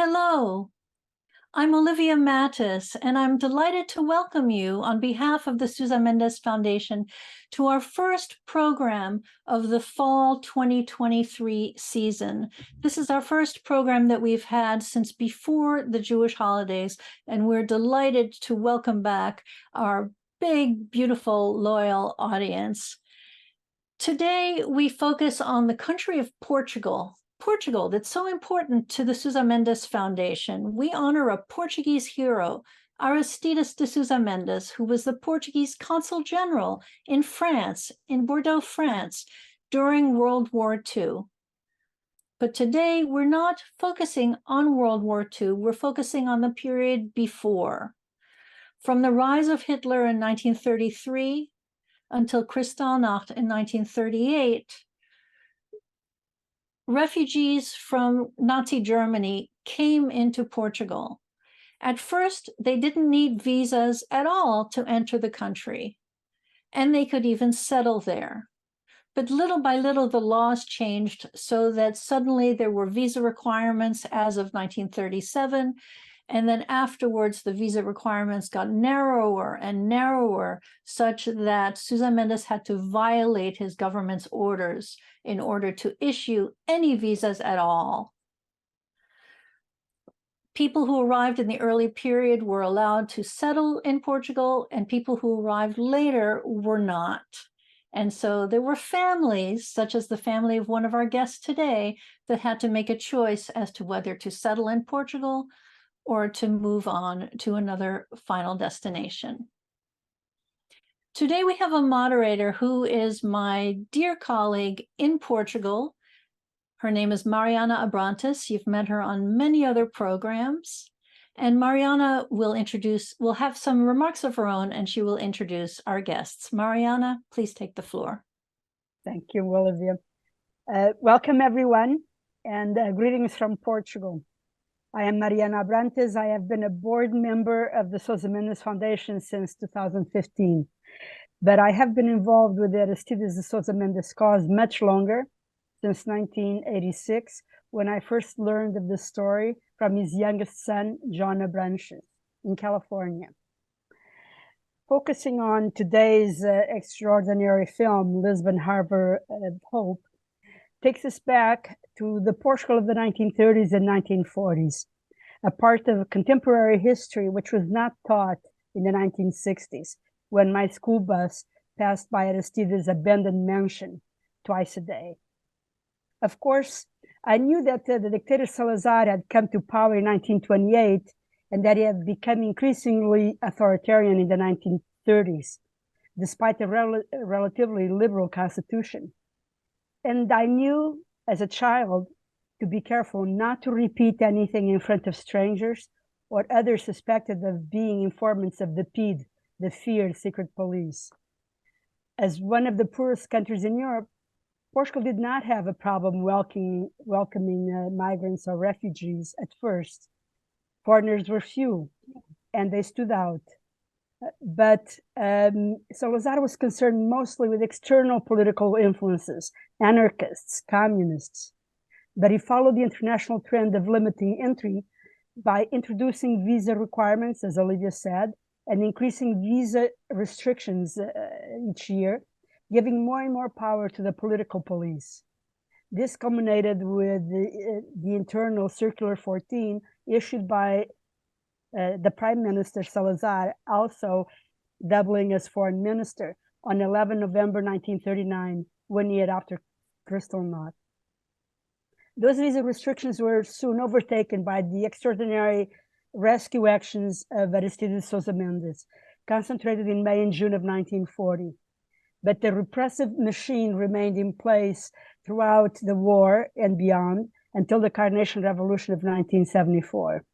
Hello, I'm Olivia Mattis, and I'm delighted to welcome you on behalf of the Sousa Mendes Foundation to our first program of the fall 2023 season. This is our first program that we've had since before the Jewish holidays, and we're delighted to welcome back our big, beautiful, loyal audience. Today, we focus on the country of Portugal. Portugal, that's so important to the Sousa Mendes Foundation. We honor a Portuguese hero, Aristides de Sousa Mendes, who was the Portuguese consul general in France, in Bordeaux, France, during World War II. But today, we're not focusing on World War II, we're focusing on the period before. From the rise of Hitler in 1933 until Kristallnacht in 1938, refugees from Nazi Germany came into Portugal. At first, they didn't need visas at all to enter the country, and they could even settle there. But little by little, the laws changed so that suddenly there were visa requirements as of 1937, and then afterwards, the visa requirements got narrower and narrower, such that Sousa Mendes had to violate his government's orders in order to issue any visas at all. People who arrived in the early period were allowed to settle in Portugal, and people who arrived later were not. And so there were families, such as the family of one of our guests today, that had to make a choice as to whether to settle in Portugal or to move on to another final destination. Today we have a moderator who is my dear colleague in Portugal. Her name is Mariana Abrantes. You've met her on many other programs. And Mariana will have some remarks of her own, and she will introduce our guests. Mariana, please take the floor. Thank you, Olivia. Welcome, everyone, and greetings from Portugal. I am Mariana Abrantes. I have been a board member of the Sousa Mendes Foundation since 2015, but I have been involved with the Aristides de Sousa Mendes cause much longer, since 1986, when I first learned of the story from his youngest son, John Abranches, in California. Focusing on today's extraordinary film, Lisbon Harbor of Hope, takes us back to the Portugal of the 1930s and 1940s, a part of contemporary history which was not taught in the 1960s, when my school bus passed by Aristides' abandoned mansion twice a day. Of course, I knew that the dictator Salazar had come to power in 1928 and that he had become increasingly authoritarian in the 1930s, despite a relatively liberal constitution. And I knew as a child to be careful not to repeat anything in front of strangers or others suspected of being informants of the PID, the feared secret police. As one of the poorest countries in Europe, Portugal did not have a problem welcoming migrants or refugees at first. Foreigners were few, and they stood out. But Salazar was concerned mostly with external political influences, anarchists, communists. But he followed the international trend of limiting entry by introducing visa requirements, as Olivia said, and increasing visa restrictions each year, giving more and more power to the political police. This culminated with the internal Circular 14 issued by the Prime Minister Salazar, also doubling as foreign minister, on 11 November 1939, 1 year after Kristallnacht. Those visa restrictions were soon overtaken by the extraordinary rescue actions of Aristides Sousa Mendes, concentrated in May and June of 1940. But the repressive machine remained in place throughout the war and beyond until the Carnation Revolution of 1974.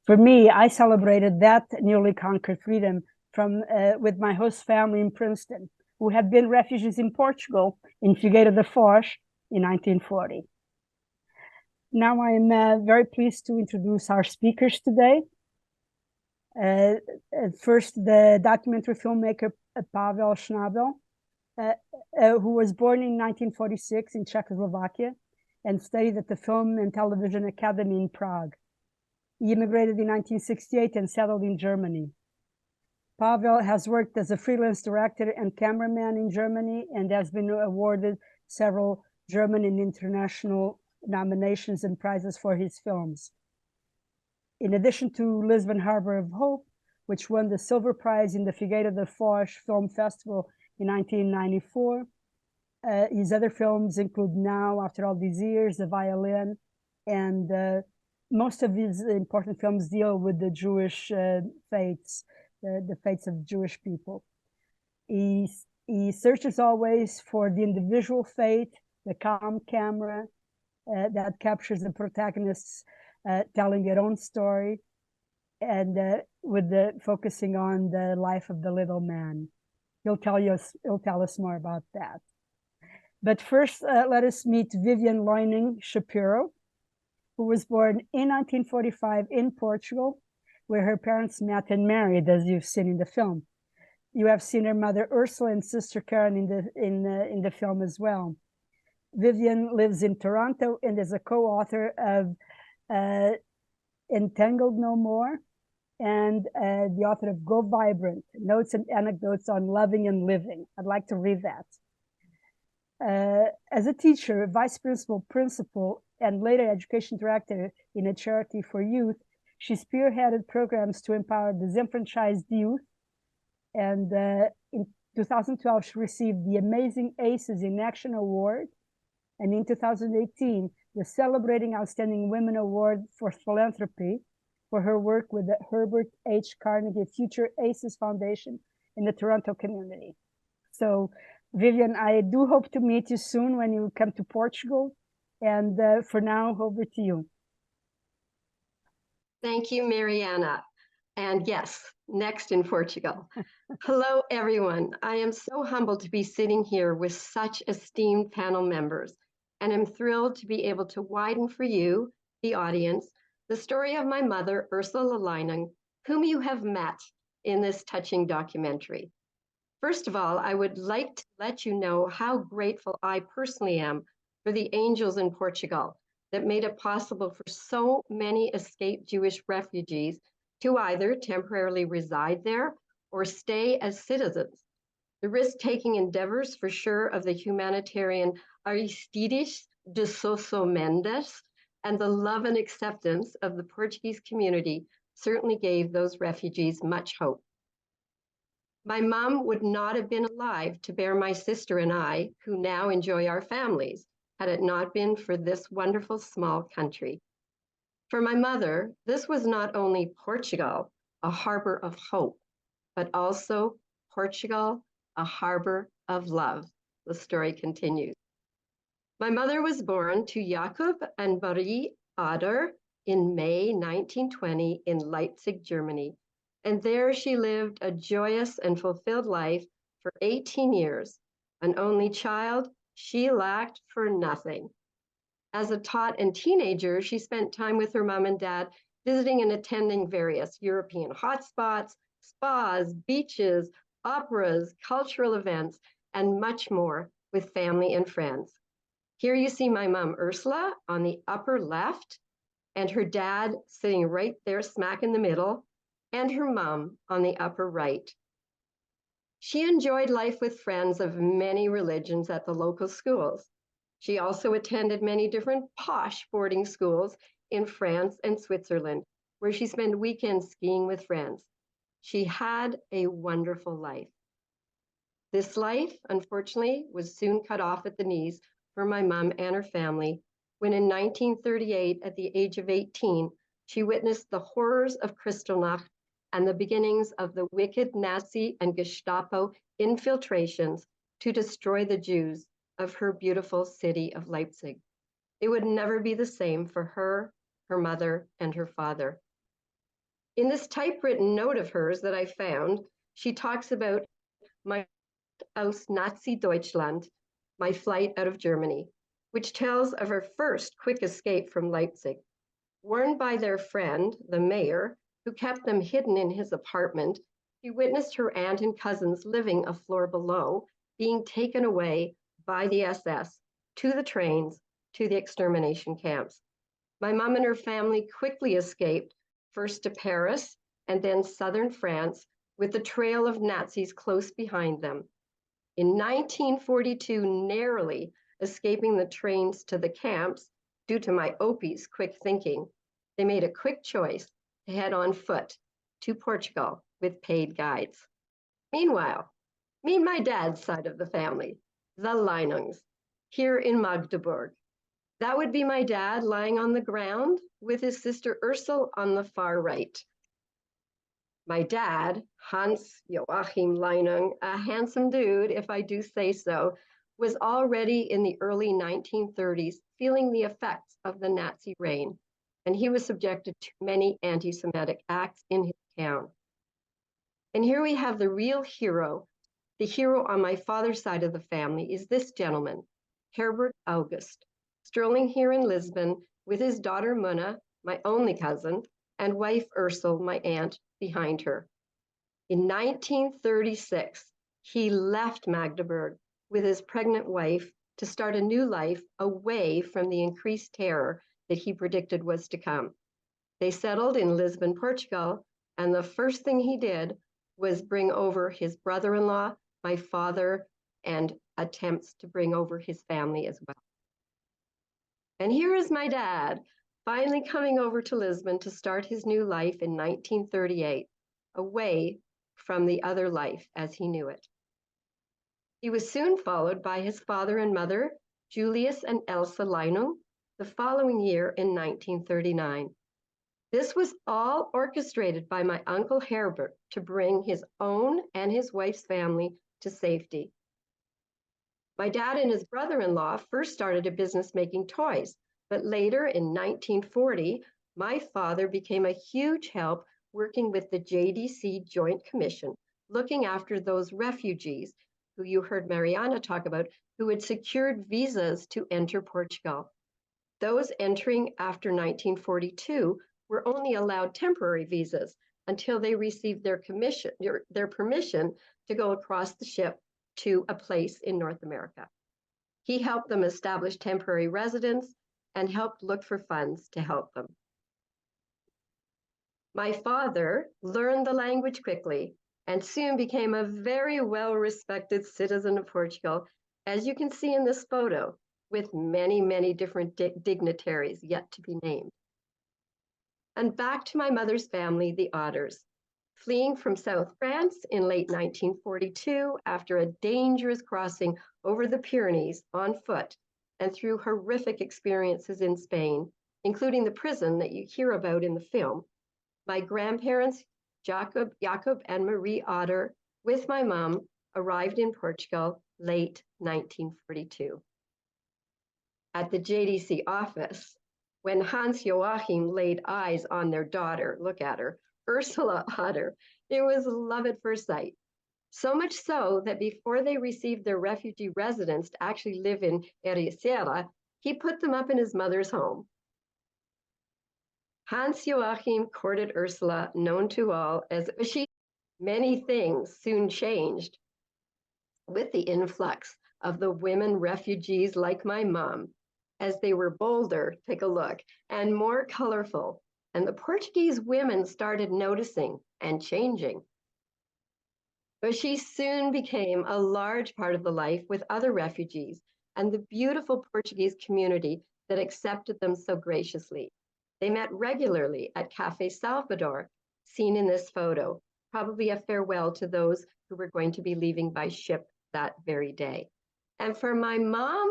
For me, I celebrated that newly conquered freedom with my host family in Princeton, who had been refugees in Portugal in Figueira da Foz in 1940. Now I am very pleased to introduce our speakers today. First, the documentary filmmaker Pavel Schnabel, who was born in 1946 in Czechoslovakia. and studied at the Film and Television Academy in Prague. He immigrated in 1968 and settled in Germany. Pavel has worked as a freelance director and cameraman in Germany and has been awarded several German and international nominations and prizes for his films. In addition to Lisbon Harbor of Hope, which won the Silver Prize in the Figueira da Foz Film Festival in 1994, his other films include Now, After All These Years, The Violin, and most of his important films deal with the Jewish faiths, the faiths of Jewish people. He searches always for the individual faith, the calm camera that captures the protagonists telling their own story, and with the focusing on the life of the little man. He'll tell us more about that. But first, let us meet Vivian Loining Shapiro, who was born in 1945 in Portugal, where her parents met and married, as you've seen in the film. You have seen her mother Ursula and sister Karen in the film as well. Vivian lives in Toronto and is a co-author of Entangled No More, and the author of Go Vibrant, Notes and Anecdotes on Loving and Living. I'd like to read that. As a teacher, vice principal, and later education director in a charity for youth, she spearheaded programs to empower disenfranchised youth. And in 2012, she received the Amazing Aces in Action Award. And in 2018, the Celebrating Outstanding Women Award for Philanthropy for her work with the Herbert H. Carnegie Future Aces Foundation in the Toronto community. So, Vivian, I do hope to meet you soon when you come to Portugal. And for now, over to you. Thank you, Mariana. And yes, next in Portugal. Hello, everyone. I am so humbled to be sitting here with such esteemed panel members, and I'm thrilled to be able to widen for you, the audience, the story of my mother, Ursula Loining, whom you have met in this touching documentary. First of all, I would like to let you know how grateful I personally am for the angels in Portugal that made it possible for so many escaped Jewish refugees to either temporarily reside there or stay as citizens. The risk-taking endeavors, for sure, of the humanitarian Aristides de Sousa Mendes and the love and acceptance of the Portuguese community certainly gave those refugees much hope. My mom would not have been alive to bear my sister and I, who now enjoy our families, had it not been for this wonderful small country. For my mother, this was not only Portugal, a harbor of hope, but also Portugal, a harbor of love. The story continues. My mother was born to Jakob and Marie Ader in May 1920 in Leipzig, Germany. And there she lived a joyous and fulfilled life for 18 years. An only child, she lacked for nothing. As a tot and teenager, she spent time with her mom and dad, visiting and attending various European hotspots, spas, beaches, operas, cultural events, and much more with family and friends. Here you see my mom, Ursula, on the upper left, and her dad sitting right there smack in the middle, and her mom on the upper right. She enjoyed life with friends of many religions at the local schools. She also attended many different posh boarding schools in France and Switzerland, where she spent weekends skiing with friends. She had a wonderful life. This life, unfortunately, was soon cut off at the knees for my mom and her family when in 1938, at the age of 18, she witnessed the horrors of Kristallnacht and the beginnings of the wicked Nazi and Gestapo infiltrations to destroy the Jews of her beautiful city of Leipzig. It would never be the same for her, her mother, and her father. In this typewritten note of hers that I found, she talks about my aus Nazi Deutschland, my flight out of Germany, which tells of her first quick escape from Leipzig. Warned by their friend, the mayor, who kept them hidden in his apartment, she witnessed her aunt and cousins living a floor below, being taken away by the SS to the trains to the extermination camps. My mom and her family quickly escaped, first to Paris and then southern France, with the trail of Nazis close behind them. In 1942, narrowly escaping the trains to the camps due to my Opie's quick thinking, they made a quick choice to head on foot to Portugal with paid guides. Meanwhile, meet my dad's side of the family, the Leinungs, here in Magdeburg. That would be my dad lying on the ground with his sister Ursel on the far right. My dad, Hans Joachim Leinung, a handsome dude, if I do say so, was already in the early 1930s feeling the effects of the Nazi reign, and he was subjected to many anti-Semitic acts in his town. And here we have the real hero. The hero on my father's side of the family is this gentleman, Herbert August, strolling here in Lisbon with his daughter Muna, my only cousin, and wife Ursel, my aunt, behind her. In 1936, he left Magdeburg with his pregnant wife to start a new life away from the increased terror that he predicted was to come. They settled in Lisbon, Portugal, and the first thing he did was bring over his brother-in-law, my father, and attempts to bring over his family as well. And here is my dad, finally coming over to Lisbon to start his new life in 1938, away from the other life as he knew it. He was soon followed by his father and mother, Julius and Elsa Leinung, the following year in 1939. This was all orchestrated by my uncle Herbert to bring his own and his wife's family to safety. My dad and his brother-in-law first started a business making toys, but later in 1940, my father became a huge help working with the JDC Joint Commission, looking after those refugees who you heard Mariana talk about, who had secured visas to enter Portugal. Those entering after 1942 were only allowed temporary visas until they received their permission to go across the ship to a place in North America. He helped them establish temporary residence and helped look for funds to help them. My father learned the language quickly and soon became a very well-respected citizen of Portugal, as you can see in this photo, with many, many different dignitaries yet to be named. And back to my mother's family, the Otters, fleeing from South France in late 1942 after a dangerous crossing over the Pyrenees on foot and through horrific experiences in Spain, including the prison that you hear about in the film. My grandparents, Jacob and Marie Otter, with my mom, arrived in Portugal late 1942. At the JDC office, when Hans Joachim laid eyes on their daughter, look at her, Ursula Otter, it was love at first sight. So much so that before they received their refugee residence to actually live in Ericeira, he put them up in his mother's home. Hans Joachim courted Ursula, known to all as she. Many things soon changed with the influx of the women refugees like my mom, as they were bolder, take a look, and more colorful. And the Portuguese women started noticing and changing. But she soon became a large part of the life with other refugees and the beautiful Portuguese community that accepted them so graciously. They met regularly at Café Salvador, seen in this photo, probably a farewell to those who were going to be leaving by ship that very day. And for my mom,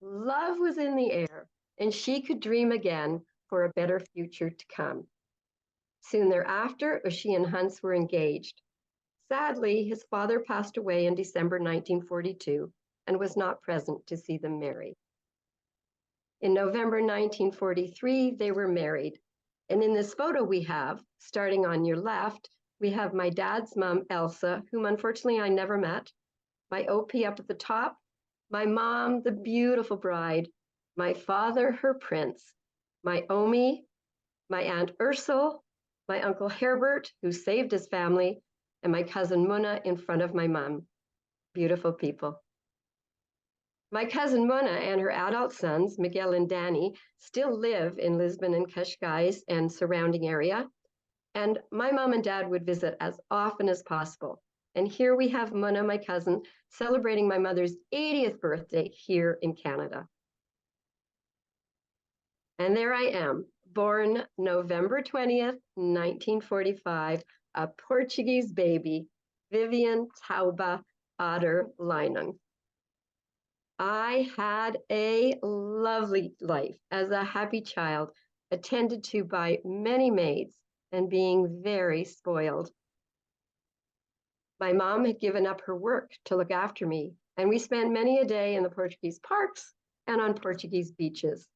love was in the air, and she could dream again for a better future to come. Soon thereafter, she and Hans were engaged. Sadly, his father passed away in December 1942 and was not present to see them married. In November 1943, they were married. And in this photo we have, starting on your left, we have my dad's mom, Elsa, whom unfortunately I never met, my OP up at the top, my mom, the beautiful bride, my father, her prince, my Omi, my Aunt Ursel, my Uncle Herbert, who saved his family, and my cousin Muna in front of my mom. Beautiful people. My cousin Mona and her adult sons, Miguel and Danny, still live in Lisbon and Cascais and surrounding area. And my mom and dad would visit as often as possible. And here we have Mona, my cousin, celebrating my mother's 80th birthday here in Canada. And there I am, born November 20th, 1945, a Portuguese baby, Vivian Tauba Otter Leinung. I had a lovely life as a happy child, attended to by many maids and being very spoiled. My mom had given up her work to look after me, and we spent many a day in the Portuguese parks and on Portuguese beaches.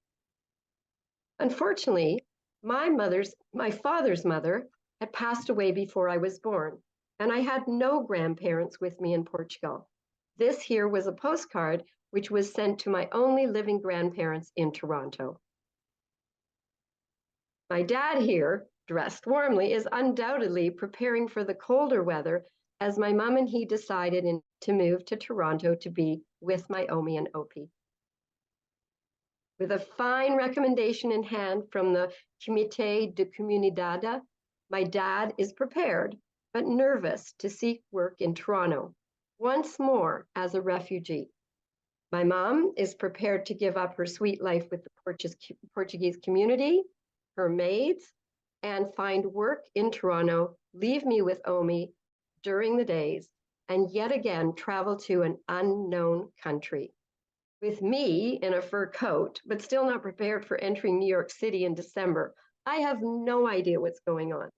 Unfortunately, my father's mother had passed away before I was born, and I had no grandparents with me in Portugal. This here was a postcard which was sent to my only living grandparents in Toronto. My dad here, dressed warmly, is undoubtedly preparing for the colder weather as my mom and he decided to move to Toronto to be with my Omi and Opie. With a fine recommendation in hand from the Comité de Comunidade, my dad is prepared but nervous to seek work in Toronto, once more as a refugee. My mom is prepared to give up her sweet life with the Portuguese community, her maids, and find work in Toronto, leave me with Omi during the days, and yet again travel to an unknown country. With me in a fur coat, but still not prepared for entering New York City in December, I have no idea what's going on.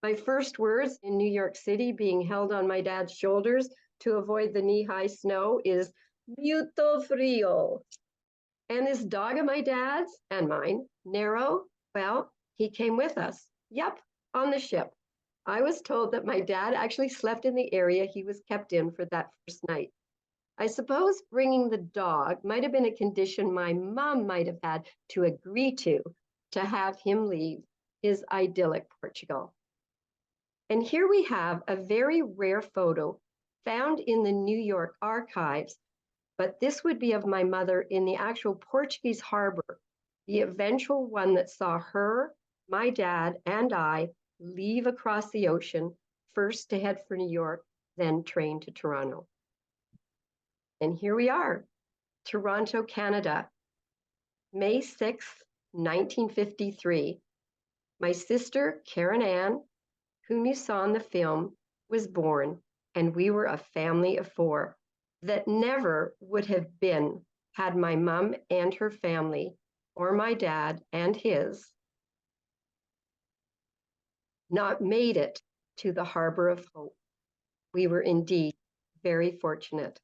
My first words in New York City, being held on my dad's shoulders to avoid the knee-high snow, is "Muito frio." And this dog of my dad's and mine, Nero, well, he came with us. Yep, on the ship. I was told that my dad actually slept in the area he was kept in for that first night. I suppose bringing the dog might have been a condition my mom might have had to agree to have him leave his idyllic Portugal. And here we have a very rare photo found in the New York archives, but this would be of my mother in the actual Portuguese harbor, the eventual one that saw her, my dad, and I leave across the ocean, first to head for New York, then train to Toronto. And here we are, Toronto, Canada, May 6th, 1953. My sister, Karen Ann, whom you saw in the film, was born, and we were a family of four that never would have been had my mom and her family, or my dad and his, not made it to the Harbor of Hope. We were indeed very fortunate.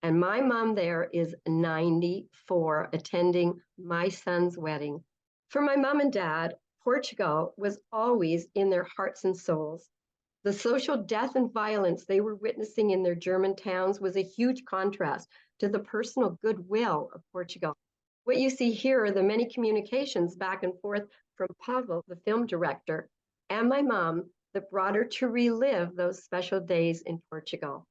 And my mom there is 94, attending my son's wedding. For my mom and dad, Portugal was always in their hearts and souls. The social death and violence they were witnessing in their German towns was a huge contrast to the personal goodwill of Portugal. What you see here are the many communications back and forth from Pavel, the film director, and my mom that brought her to relive those special days in Portugal.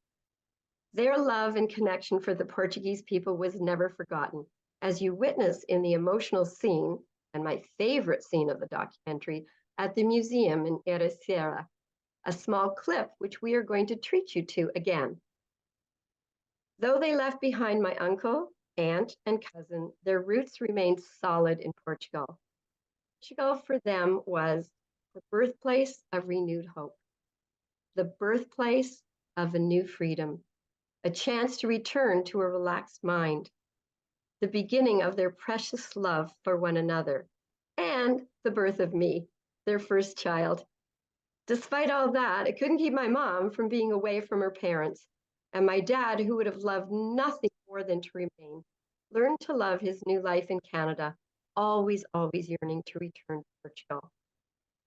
Their love and connection for the Portuguese people was never forgotten, as you witness in the emotional scene, and my favorite scene of the documentary, at the museum in Ericeira, a small clip which we are going to treat you to again. Though they left behind my uncle, aunt, and cousin, their roots remained solid in Portugal. Portugal for them was the birthplace of renewed hope, the birthplace of a new freedom, a chance to return to a relaxed mind, the beginning of their precious love for one another, and the birth of me, their first child. Despite all that, it couldn't keep my mom from being away from her parents, and my dad, who would have loved nothing more than to remain, learned to love his new life in Canada, always yearning to return to Portugal.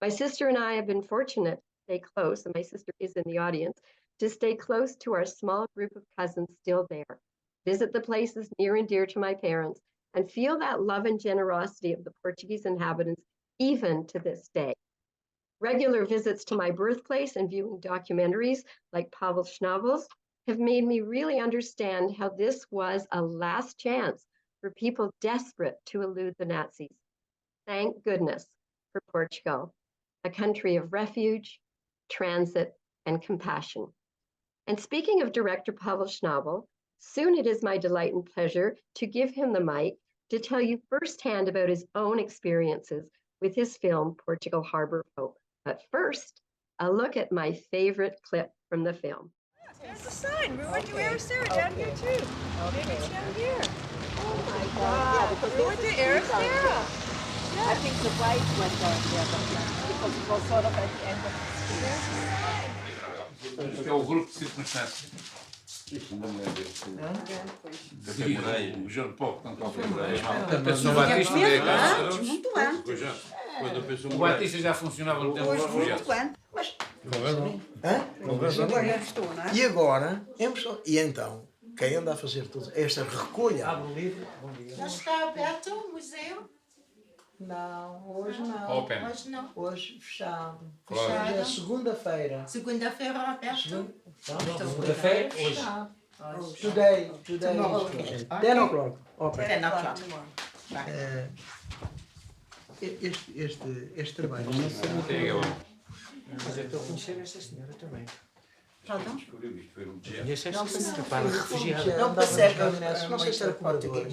My sister and I have been fortunate to stay close, and my sister is in the audience, to stay close to our small group of cousins still there, visit the places near and dear to my parents, and feel that love and generosity of the Portuguese inhabitants even to this day. Regular visits to my birthplace and viewing documentaries like Pavel Schnabel's have made me really understand how this was a last chance for people desperate to elude the Nazis. Thank goodness for Portugal, a country of refuge, transit, and compassion. And speaking of director Pavel Schnabel, soon it is my delight and pleasure to give him the mic to tell you firsthand about his own experiences with his film, Portugal Harbor of Hope. But first, a look at my favorite clip from the film. There's the sign. We went to Aristera down here too. Maybe it's down here. Oh my God. Yeah, we went to Aristera. I think the white went down there, because it was sort of at the end of the street. Este é o grupo de circunstâncias. Café Moreira, o João Pouco, não Café Moreira. O Batista Muito antes. O Batista já funcionava no tempo dos refugiados. Mas Agora estou, não é? E agora, e então, quem anda a fazer tudo esta recolha? Já está aberto o museu? Não, hoje não. Open. Hoje não. Hoje fechado. Claro. Hoje é segunda-feira. Segunda-feira aberto? Segunda-feira? Hoje. Today. 10 o'clock. Open. 10 o'clock. Este trabalho. Mas eu estou a conhecer essa senhora também. Pardon? Conheço essa senhora para refugiada. Não percebe Não sei se era cobrador.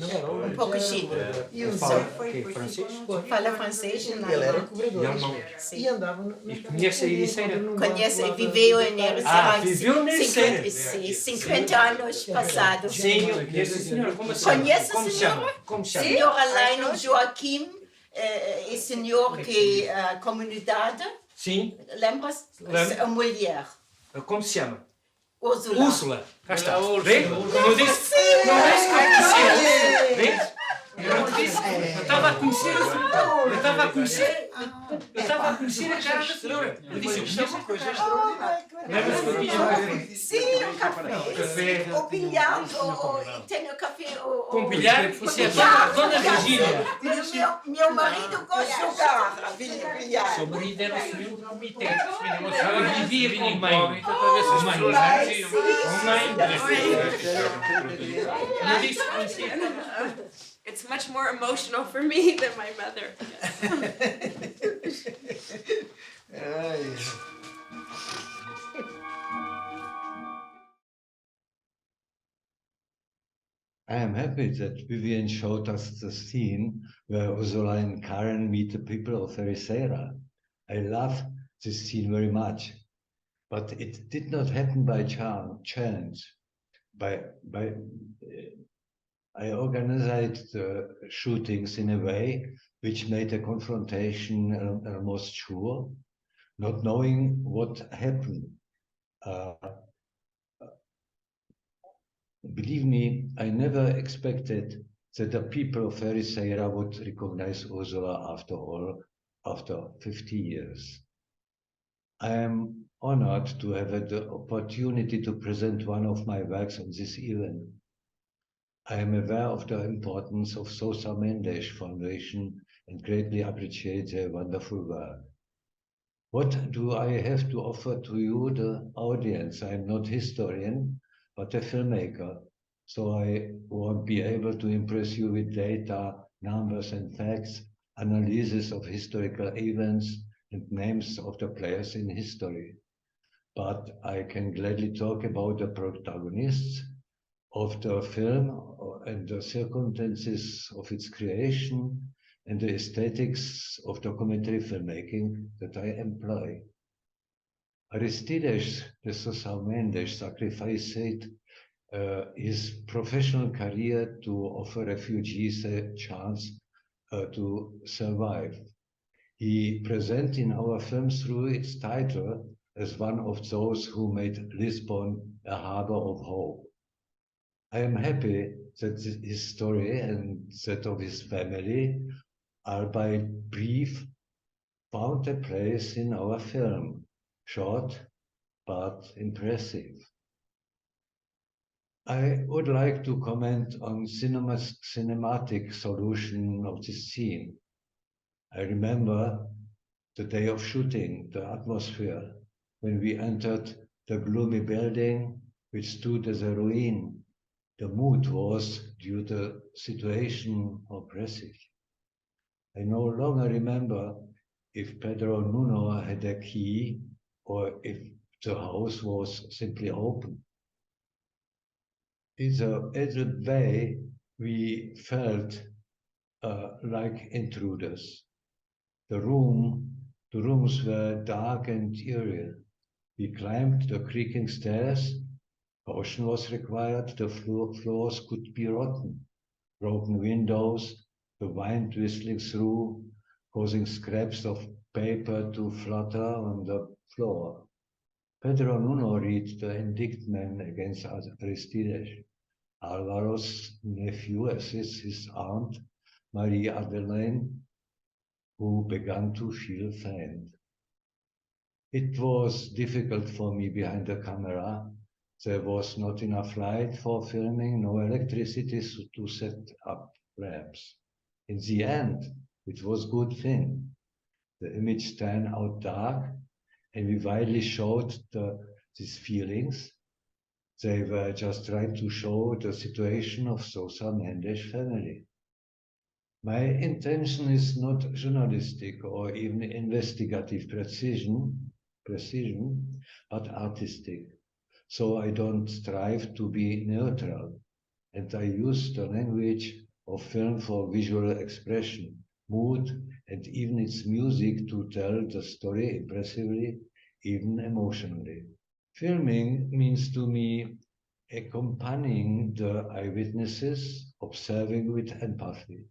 um pouco chique. E o Fala Zé francês? Fala francês? ele era cobrador. E alemão. E andava... E conhece a Ericeira? Conhece, viveu em Aristera. Viveu na Ericeira? Sim, 50 anos passados. Sim, eu conheço a senhora. Como assim? Conhece a Como senhora? chama? Como chama? Senhor Alain Joaquim, e senhor que a comunidade, Sim. lembra-se? Lembro. A mulher. Como se chama? Úrsula. Úrsula. Cá está. Vê? Não disse que eu conhecia. Vê? Eu não disse. Eu estava a conhecer. Eu estava a conhecer. Eu estava a conhecer a cara da senhora. Eu disse, isto é uma coisa extraordinária. Lembra-se do bilhar? Sim, o café. Café. O bilhar, tem o café. Com bilhar? Você é Dona Virgínia. Meu marido gosta de jogar bilhar. Seu marido era o senhor do comitê. Ela vivia com mãe. Mãe. Não disse que conhecia. It's much more emotional for me than my mother. I am happy that Vivian showed us the scene where Ursula and Karen meet the people of Ericeira. I love this scene very much, but it did not happen by chance. I organized the shootings in a way which made the confrontation almost sure, not knowing what happened. Believe me, I never expected that the people of Ericeira would recognize Ursula after 50 years. I am honored to have had the opportunity to present one of my works on this event. I am aware of the importance of Sousa Mendes Foundation and greatly appreciate their wonderful work. What do I have to offer to you, the audience? I am not a historian, but a filmmaker, so I won't be able to impress you with data, numbers and facts, analysis of historical events and names of the players in history. But I can gladly talk about the protagonists of the film and the circumstances of its creation and the aesthetics of documentary filmmaking that I employ. Aristides de Sousa Mendes sacrificed his professional career to offer refugees a chance to survive. He presents in our film through its title as one of those who made Lisbon a harbor of hope. I am happy that his story and that of his family, albeit brief, found a place in our film. Short, but impressive. I would like to comment on cinematic solution of this scene. I remember the day of shooting, the atmosphere, when we entered the gloomy building which stood as a ruin. The mood was, due to the situation, oppressive. I no longer remember if Pedro or Nuno had a key or if the house was simply open. In a way, we felt like intruders. The rooms were dark and eerie. We climbed the creaking stairs. Caution was required. The floors could be rotten. Broken windows, the wind whistling through, causing scraps of paper to flutter on the floor. Pedro Nuno read the indictment against Aristides. Alvaro's nephew assists his aunt, Marie Adelaine, who began to feel faint. It was difficult for me behind the camera. There was not enough light for filming, no electricity to set up lamps. In the end, it was a good thing. The image turned out dark, and we widely showed these feelings. They were just trying to show the situation of Sousa Mendes family. My intention is not journalistic or even investigative precision, but artistic. So I don't strive to be neutral, and I use the language of film for visual expression, mood, and even its music to tell the story impressively, even emotionally. Filming means to me accompanying the eyewitnesses, observing with empathy,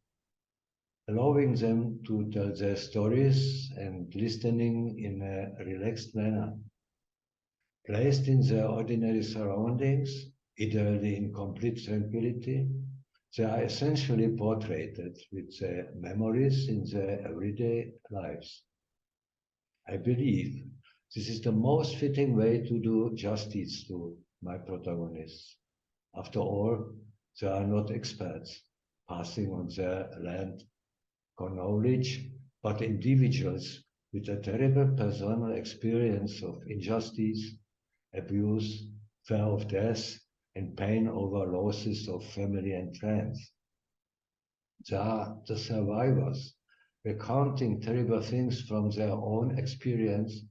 allowing them to tell their stories and listening in a relaxed manner. Placed in their ordinary surroundings, ideally in complete tranquility, they are essentially portrayed with their memories in their everyday lives. I believe this is the most fitting way to do justice to my protagonists. After all, they are not experts passing on their land knowledge, but individuals with a terrible personal experience of injustice, abuse, fear of death, and pain over losses of family and friends. They are the survivors, recounting terrible things from their own experience.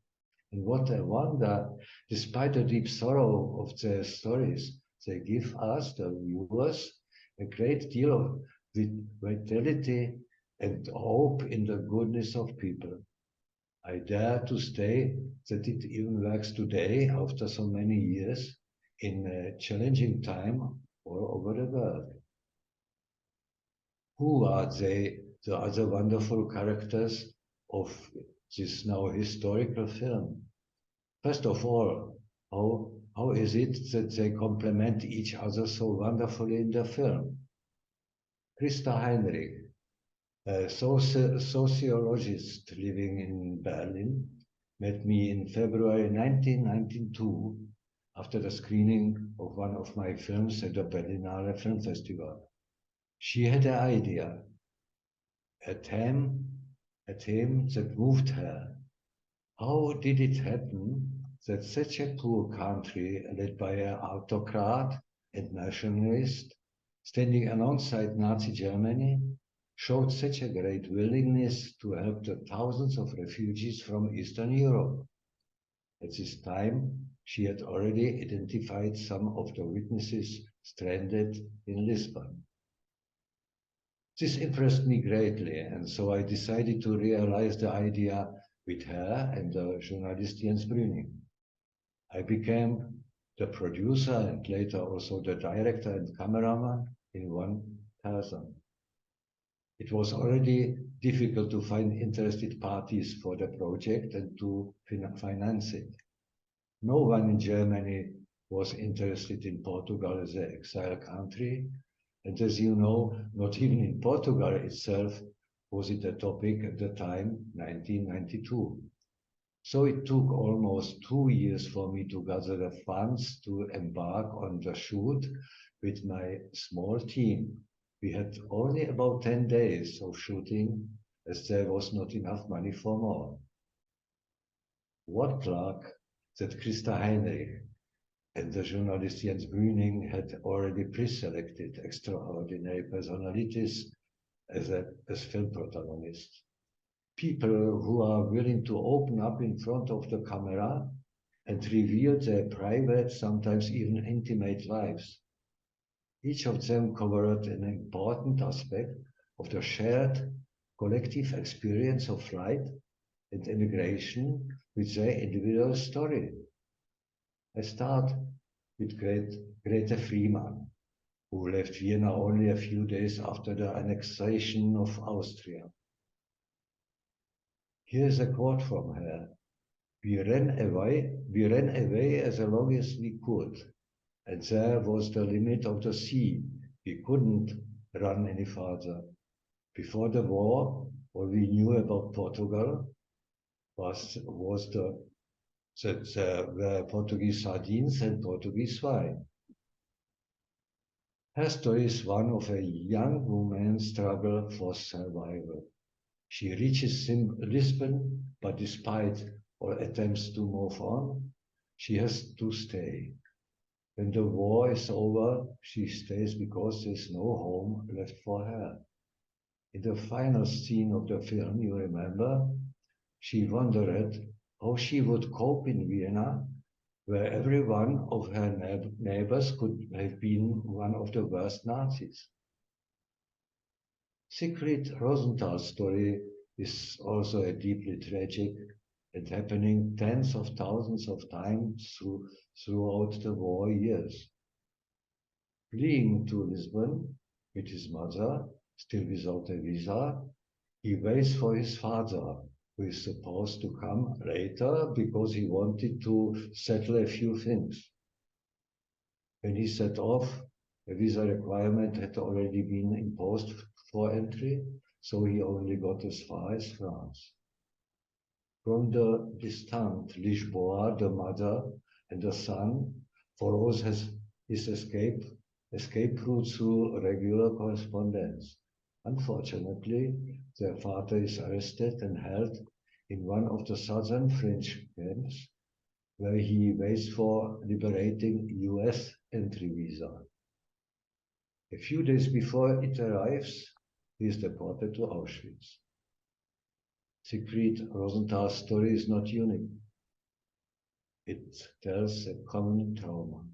And what I wonder, despite the deep sorrow of their stories, they give us, the viewers, a great deal of vitality and hope in the goodness of people. I dare to say that it even works today, after so many years, in a challenging time all over the world. Who are they, the other wonderful characters of this now historical film? First of all, how is it that they complement each other so wonderfully in the film? Christa Heinrich, a sociologist living in Berlin, met me in February 1992 after the screening of one of my films at the Berlinale Film Festival. She had an idea, a theme that moved her. How did it happen that such a poor country led by an autocrat and nationalist, standing alongside Nazi Germany, showed such a great willingness to help the thousands of refugees from Eastern Europe? At this time, she had already identified some of the witnesses stranded in Lisbon. This impressed me greatly, and so I decided to realize the idea with her and the journalist Jens Brüning. I became the producer and later also the director and cameraman in one person. It was already difficult to find interested parties for the project and to finance it. No one in Germany was interested in Portugal as an exile country, and as you know, not even in Portugal itself was it a topic at the time, 1992. So it took almost 2 years for me to gather the funds to embark on the shoot with my small team. We had only about 10 days of shooting, as there was not enough money for more. What luck that Christa Heinrich, and the journalist Jens Brüning had already pre-selected extraordinary personalities as film protagonists. People who are willing to open up in front of the camera and reveal their private, sometimes even intimate lives. Each of them covered an important aspect of the shared collective experience of flight and immigration with their individual story. I start with Grete Friemann, who left Vienna only a few days after the annexation of Austria. Here's a quote from her. We ran away as long as we could, and there was the limit of the sea. We couldn't run any farther. Before the war, all we knew about Portugal was that there were Portuguese sardines and Portuguese wine. Her story is one of a young woman's struggle for survival. She reaches Lisbon, but despite all attempts to move on, she has to stay. When the war is over, she stays because there's no home left for her. In the final scene of the film, you remember, she wondered how she would cope in Vienna, where every one of her neighbors could have been one of the worst Nazis. Siegfried Rosenthal's story is also a deeply tragic and happening tens of thousands of times throughout the war years. Fleeing to Lisbon with his mother, still without a visa, he waits for his father, who is supposed to come later because he wanted to settle a few things. When he set off, a visa requirement had already been imposed for entry, so he only got as far as France. From the distant Lisboa, the mother and the son follows his escape route through regular correspondence. Unfortunately, their father is arrested and held in one of the southern French camps, where he waits for liberating US entry visa. A few days before it arrives, he is deported to Auschwitz. Siegfried Rosenthal's story is not unique. It tells a common trauma.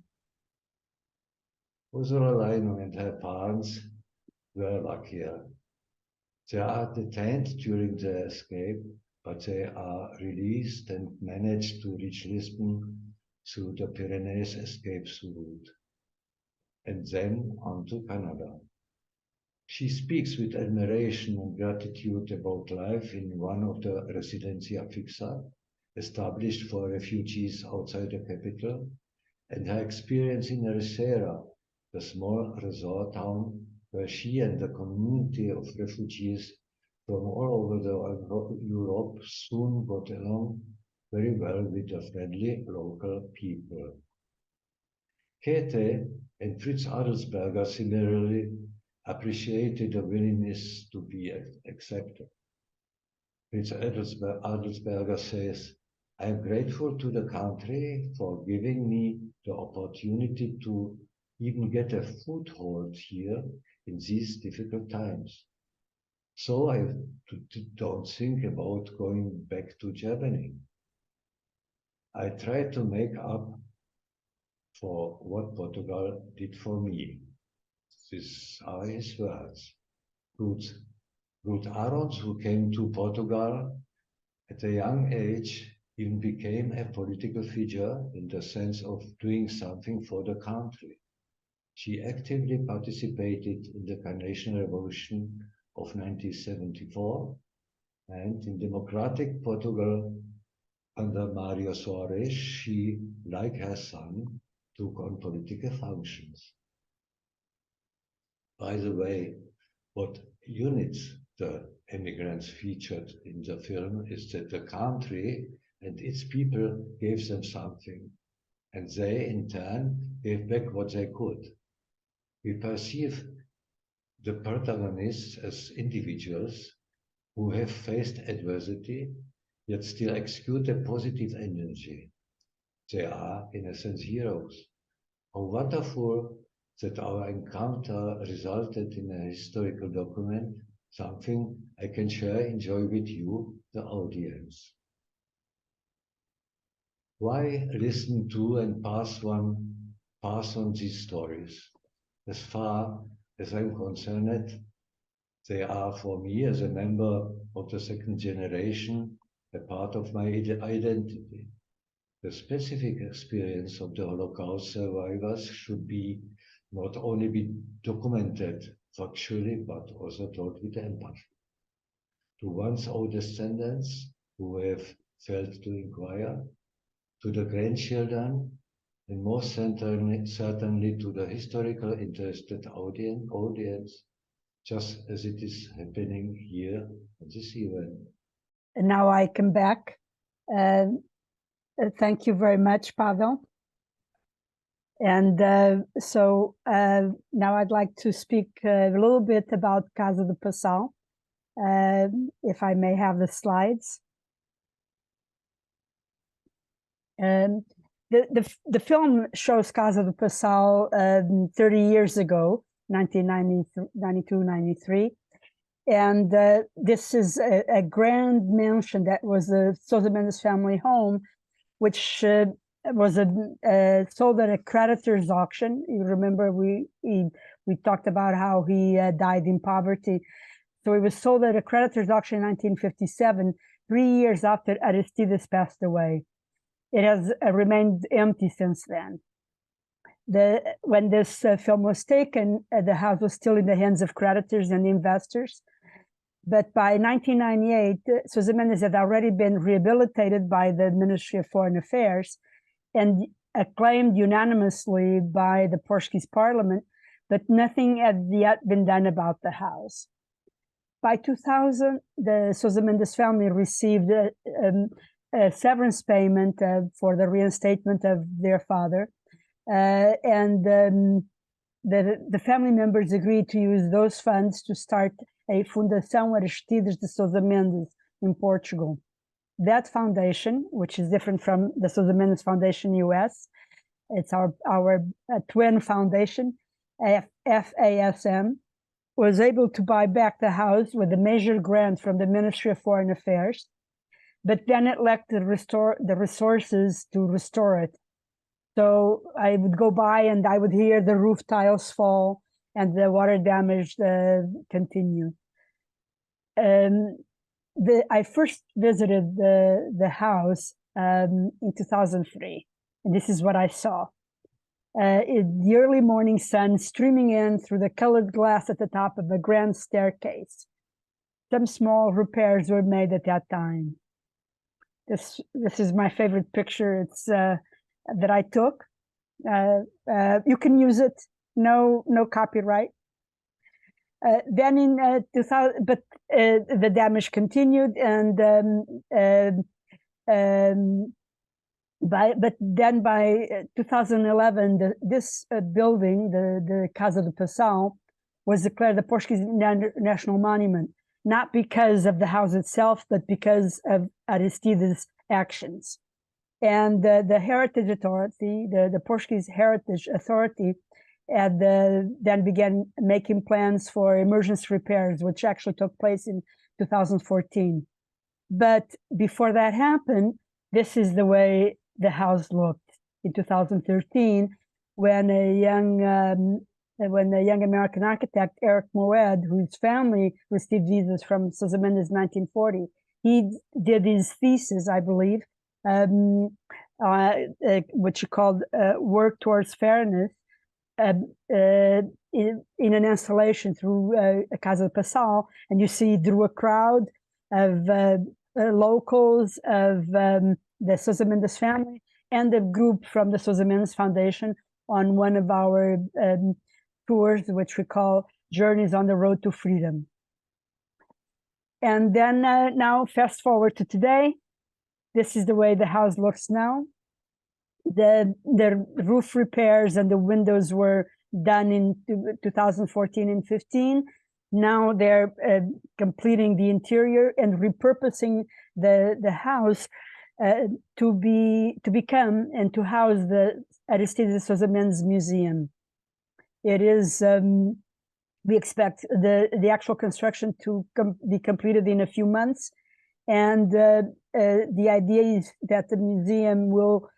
Ursula Leinung and her parents were luckier. They are detained during their escape, but they are released and manage to reach Lisbon through the Pyrenees escape route, and then on to Canada. She speaks with admiration and gratitude about life in one of the residencia fixa established for refugees outside the capital, and her experience in Ericeira, the small resort town where she and the community of refugees from all over Europe soon got along very well with the friendly local people. Käthe and Fritz Adelsberger similarly appreciated the willingness to be accepted. Fritz Adelsberger says, I am grateful to the country for giving me the opportunity to even get a foothold here in these difficult times. So I don't think about going back to Germany. I try to make up for what Portugal did for me. These are his words. Ruth Arons, who came to Portugal at a young age, even became a political figure in the sense of doing something for the country. She actively participated in the Carnation Revolution of 1974 and in democratic Portugal under Mário Soares. She, like her son, took on political functions. By the way, what units the immigrants featured in the film is that the country and its people gave them something, and they in turn gave back what they could. We perceive the protagonists as individuals who have faced adversity, yet still exude a positive energy. They are, in a sense, heroes. How wonderful that our encounter resulted in a historical document, something I can share, enjoy with you, the audience. Why listen to and pass on these stories? As far as I'm concerned, they are for me as a member of the second generation, a part of my identity. The specific experience of the Holocaust survivors should be not only be documented factually, but also told with empathy. To one's own descendants who have failed to inquire, to the grandchildren, and most certainly to the historical interested audience, just as it is happening here at this event. And now I come back. Thank you very much, Pavel. And now I'd like to speak a little bit about Casa do Passau, if I may have the slides. The film shows Casa do Passau 30 years ago, 1992, 93. And this is a grand mansion that was the Sousa Mendes family home, which was sold at a creditor's auction. You remember we talked about how he died in poverty. So it was sold at a creditor's auction in 1957, 3 years after Aristides passed away. It has remained empty since then. When this film was taken, the house was still in the hands of creditors and investors. But by 1998, Sousa Mendes had already been rehabilitated by the Ministry of Foreign Affairs and acclaimed unanimously by the Portuguese Parliament, but nothing had yet been done about the house. By 2000, the Sousa Mendes family received a severance payment for the reinstatement of their father, and the family members agreed to use those funds to start a Fundação Aristides de Sousa Mendes in Portugal. That foundation, which is different from the Sousa Mendes Foundation US, it's our twin foundation, FASM, was able to buy back the house with a major grant from the Ministry of Foreign Affairs, but then it lacked the resources to restore it. So I would go by and I would hear the roof tiles fall and the water damage continue. I first visited the house in 2003, and this is what I saw. The early morning sun streaming in through the colored glass at the top of a grand staircase. Some small repairs were made at that time. This is my favorite picture. It's that I took. You can use it. No copyright. Then in 2000, but the damage continued, and but then by 2011, this building, the Casa do Passau, was declared a Portuguese national monument, not because of the house itself, but because of Aristides' actions. And the Heritage Authority, the Portuguese Heritage Authority, then began making plans for emergency repairs, which actually took place in 2014. But before that happened, this is the way the house looked in 2013, when a young American architect, Eric Moed, whose family received visas from Sousa Mendes in 1940, he did his thesis, I believe, which he called Work Towards Fairness, in an installation through a Casa do Passau, and you see through a crowd of locals of the Sousa Mendes family and a group from the Sousa Mendes Foundation on one of our tours, which we call Journeys on the Road to Freedom. And then now fast forward to today. This is the way the house looks now. The roof repairs and the windows were done in 2014 and 15. Now they're completing the interior and repurposing the house to become and to house the Aristides Sousa Mendes Museum. It is, we expect the actual construction to be completed in a few months. And the idea is that the museum will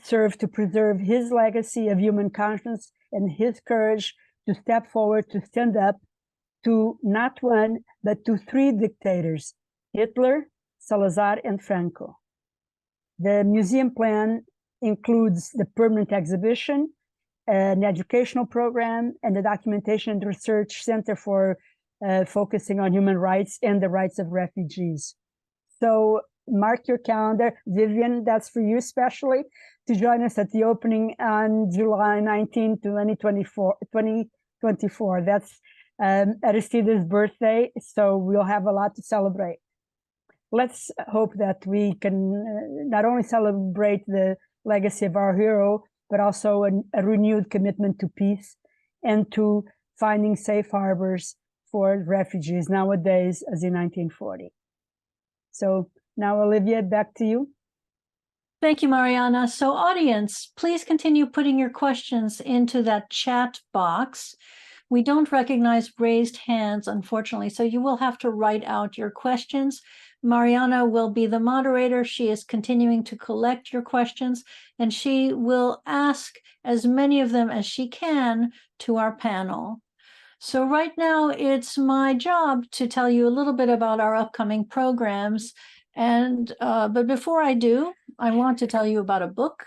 serve to preserve his legacy of human conscience and his courage to step forward, to stand up to not one, but to 3 dictators, Hitler, Salazar, and Franco. The museum plan includes the permanent exhibition, an educational program, and the documentation and research center for focusing on human rights and the rights of refugees. So mark your calendar. Vivian, that's for you especially, to join us at the opening on July 19, 2024. That's Aristides' birthday, so we'll have a lot to celebrate. Let's hope that we can not only celebrate the legacy of our hero, but also a renewed commitment to peace and to finding safe harbors for refugees nowadays as in 1940. So now, Olivia, back to you. Thank you, Mariana. So audience, please continue putting your questions into that chat box. We don't recognize raised hands, unfortunately, so you will have to write out your questions. Mariana will be the moderator. She is continuing to collect your questions, and she will ask as many of them as she can to our panel. So right now, it's my job to tell you a little bit about our upcoming programs. And but before I do, I want to tell you about a book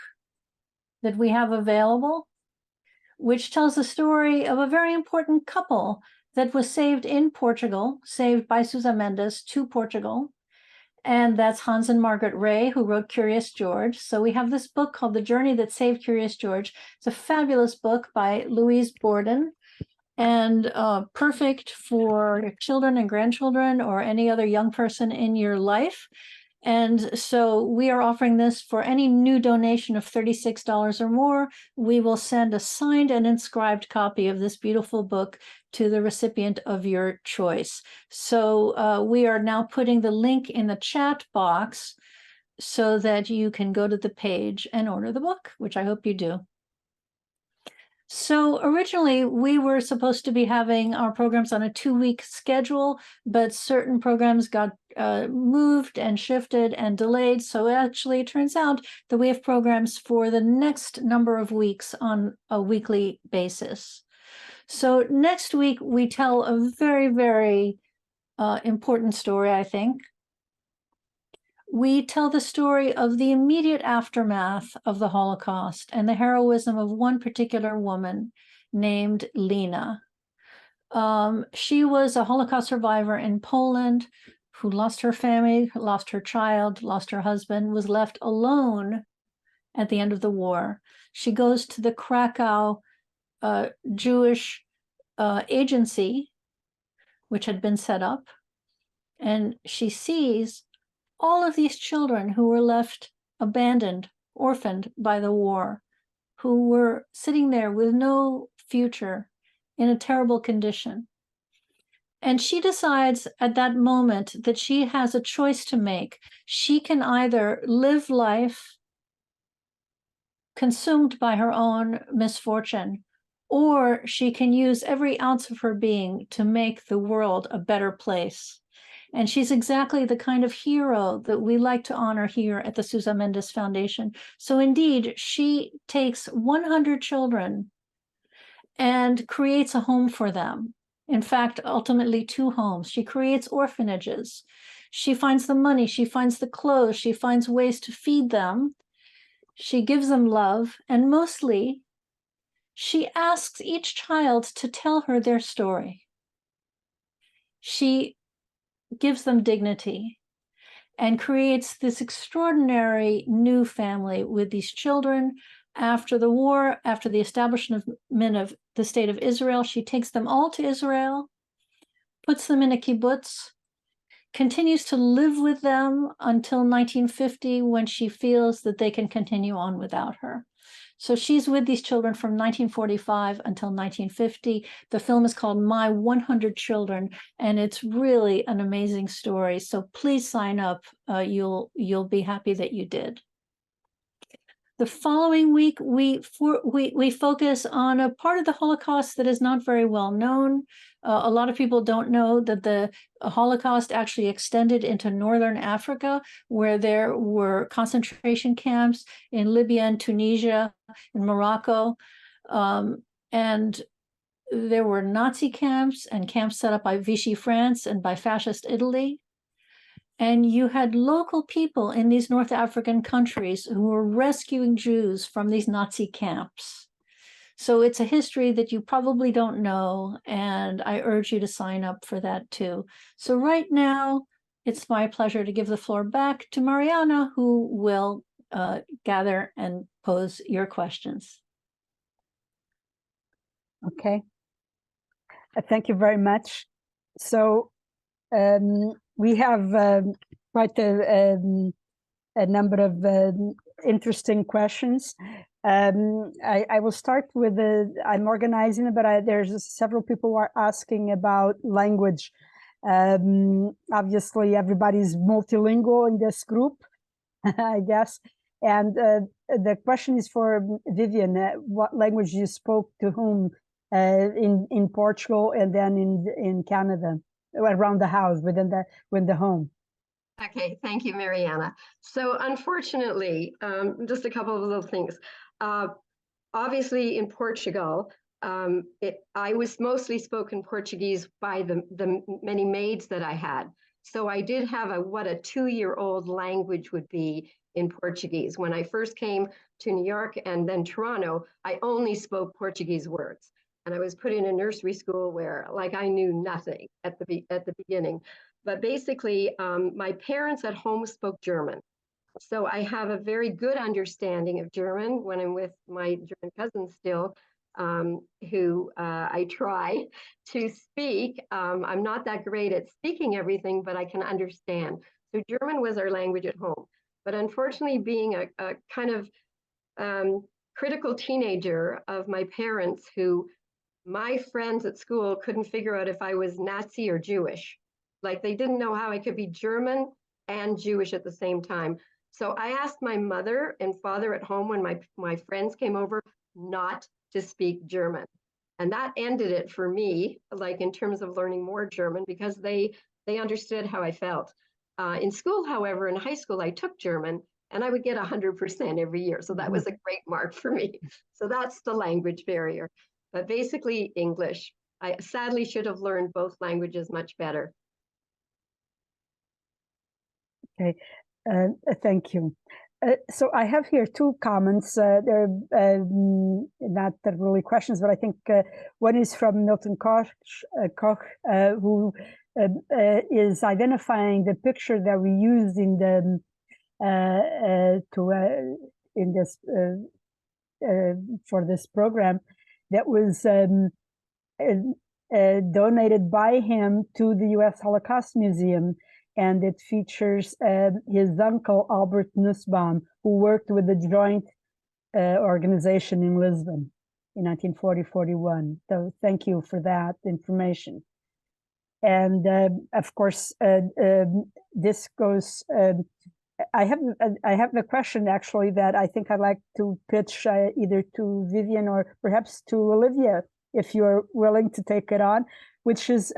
that we have available, which tells the story of a very important couple that was saved in Portugal, saved by Sousa Mendes to Portugal. And that's Hans and Margaret Ray, who wrote Curious George. So we have this book called The Journey That Saved Curious George. It's a fabulous book by Louise Borden, and perfect for children and grandchildren or any other young person in your life. And so we are offering this for any new donation of $36 or more. We will send a signed and inscribed copy of this beautiful book to the recipient of your choice. So we are now putting the link in the chat box so that you can go to the page and order the book, which I hope you do. So originally, we were supposed to be having our programs on a 2-week schedule, but certain programs got moved and shifted and delayed. So actually, it turns out that we have programs for the next number of weeks on a weekly basis. So next week, we tell a very, very important story, I think. We tell the story of the immediate aftermath of the Holocaust and the heroism of one particular woman named Lena. She was a Holocaust survivor in Poland who lost her family, lost her child, lost her husband, was left alone at the end of the war. She goes to the Krakow Jewish agency, which had been set up, and she sees all of these children who were left abandoned, orphaned by the war, who were sitting there with no future in a terrible condition. And she decides at that moment that she has a choice to make. She can either live life consumed by her own misfortune, or she can use every ounce of her being to make the world a better place. And she's exactly the kind of hero that we like to honor here at the Sousa Mendes Foundation. So indeed, she takes 100 children and creates a home for them. In fact, ultimately 2 homes. She creates orphanages. She finds the money, she finds the clothes, she finds ways to feed them. She gives them love, and mostly, she asks each child to tell her their story. She gives them dignity and creates this extraordinary new family with these children. After the war, after the establishment of the state of Israel, she takes them all to Israel, puts them in a kibbutz, continues to live with them until 1950, when she feels that they can continue on without her. So she's with these children from 1945 until 1950. The film is called My 100 Children, and it's really an amazing story. So please sign up. You'll be happy that you did. The following week, we focus on a part of the Holocaust that is not very well known. A lot of people don't know that the Holocaust actually extended into Northern Africa, where there were concentration camps in Libya and Tunisia and Morocco. And there were Nazi camps and camps set up by Vichy France and by fascist Italy. And you had local people in these North African countries who were rescuing Jews from these Nazi camps. So it's a history that you probably don't know, and I urge you to sign up for that too. So right now, it's my pleasure to give the floor back to Mariana, who will gather and pose your questions. Okay. Thank you very much. So we have quite a number of interesting questions. I will start with I'm organizing it, but there's several people who are asking about language. Obviously, everybody's multilingual in this group, I guess. And the question is for Vivian. What language you spoke to whom in Portugal and then in Canada, around the house, within the home? Okay, thank you, Mariana. So unfortunately, just a couple of little things. Obviously, in Portugal, I was mostly spoken Portuguese by the many maids that I had. So I did have what a 2-year-old language would be in Portuguese. When I first came to New York and then Toronto, I only spoke Portuguese words. And I was put in a nursery school where, like, I knew nothing at the beginning. But basically, my parents at home spoke German. So I have a very good understanding of German when I'm with my German cousins still, who I try to speak. I'm not that great at speaking everything, but I can understand. So German was our language at home. But unfortunately, being a kind of critical teenager of my parents, who my friends at school couldn't figure out if I was Nazi or Jewish. Like, they didn't know how I could be German and Jewish at the same time. So I asked my mother and father at home when my friends came over not to speak German. And that ended it for me, like, in terms of learning more German, because they understood how I felt. In school, however, in high school, I took German and I would get 100% every year. So that was a great mark for me. So that's the language barrier. But basically English. I sadly should have learned both languages much better. Okay, thank you. So I have here two comments. They're not really questions, but I think one is from Milton Koch, who is identifying the picture that we used in the in this for this program, that was donated by him to the U.S. Holocaust Museum. And it features his uncle, Albert Nussbaum, who worked with the joint organization in Lisbon in 1940-41. So thank you for that information. And of course, this goes, I have a question actually that I think I'd like to pitch either to Vivian or perhaps to Olivia, if you're willing to take it on, which is,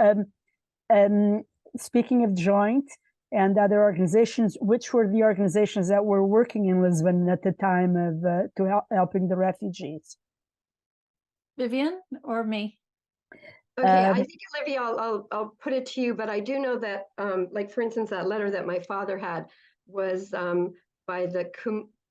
speaking of joint and other organizations, which were the organizations that were working in Lisbon at the time of helping the refugees? Vivian or me? Okay, I think, Olivia, I'll put it to you, but I do know that, like, for instance, that letter that my father had was by the